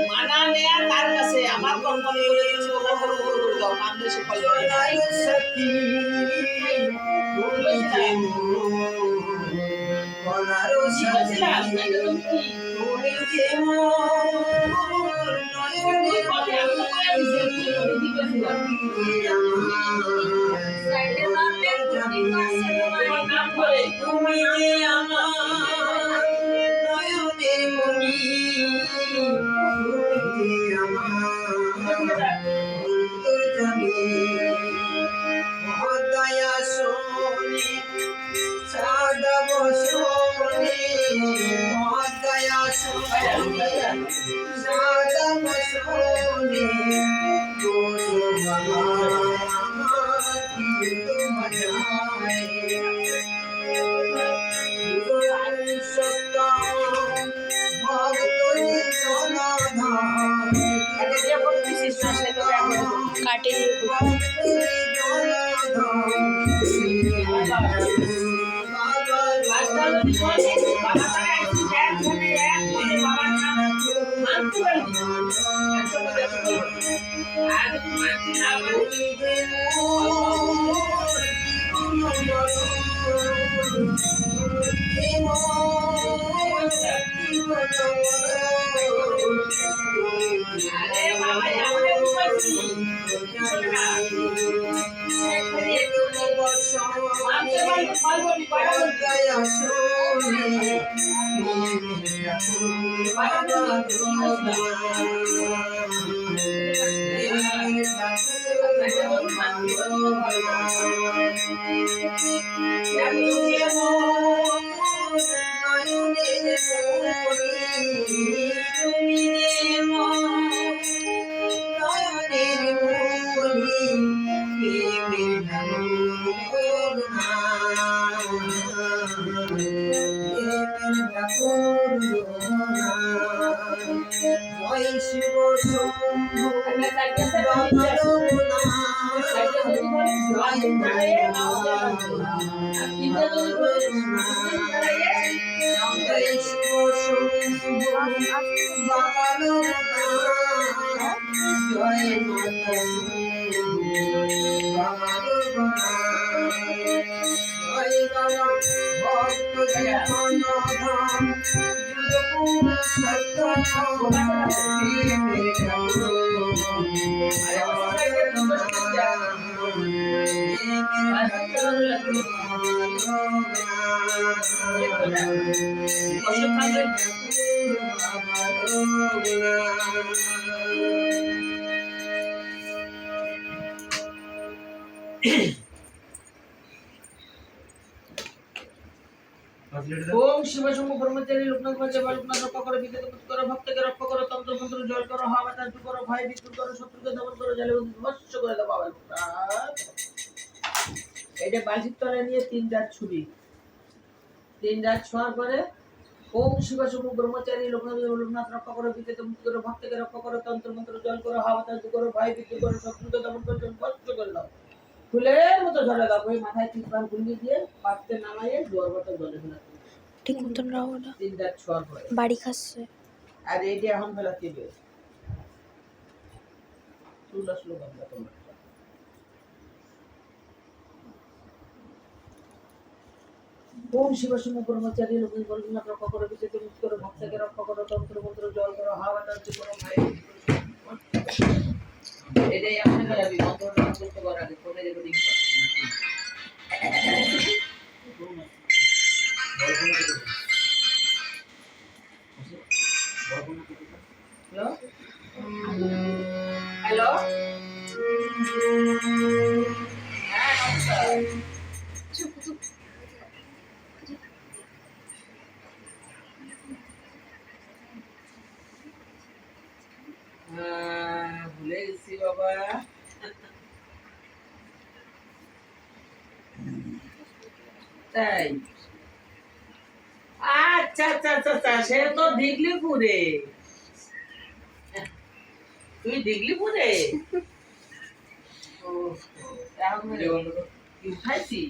মানা নেয়া তার কাছে আমার কর্মনি করে দিচ্ছি ওমর করে দাও নাম দিয়ে সে ফল করে সখী তুমি যে বলারো সখী তুমি যে তুমি যে আমার নয়নের মণি তুমি যে আমার অন্তর্যামী মহাদয়া শোনে সাদা বসনে মহাদয়া শোনে সাদা বসনে ओम शिव शंभु ब्रह्मचारी लोकनाथ बाजे लोकनाथ रक्षा करो विद्युत मुक्त करो भक्त के रक्षा करो तंत्र मंत्र जल करो हवा तंत्र करो भय विद्युत करो शत्रु के दमन करो जले ধ্বংস করে দাও বাবা এটা বালতির তলে নিয়ে তিন রাত ছুবি তিন রাত ছোঁয়ার পরে ओम शिव शंभु ब्रह्मचारी लोकनाथ रक्षा करो विद्युत मुक्त करो भक्त के रक्षा करो तंत्र मंत्र जल करो हवा तंत्र करो भय विद्युत करो शत्रु के दमन करो ধ্বংস করে দাও ফুলের মতো ঝরে দাও ওই মাথায় তিনবার গুলি দিয়ে পাত্রে নামাইয়ে জোর মতো জলে ফেলা ঠিক মতন রাখো না তিন রাত ছোঁয়ার পরে বাড়ি খাচ্ছে আর এইটা এখন বেলা দিবে চুল আসলো বাংলা তোমার ओम शिव शंभु ब्रह्मचारी लोकनाथ रक्षा करो विद्युत मुक्त करो भक्त के रक्षा करो तंत्र मंत्र जल करो हवा तंत्र करो भय এটাই আপনি বলাবি মন্ত্রটা করতে করার আগে ফোনে রেকর্ডিং কর হ্যালো হ্যালো হ্যাঁ নমস্কার ভুলে গেছি বাবা তাই আচ্ছা আচ্ছা আচ্ছা সে তো দিগলিপুরে তুই দিগলিপুরে ও এখন কি খাইছি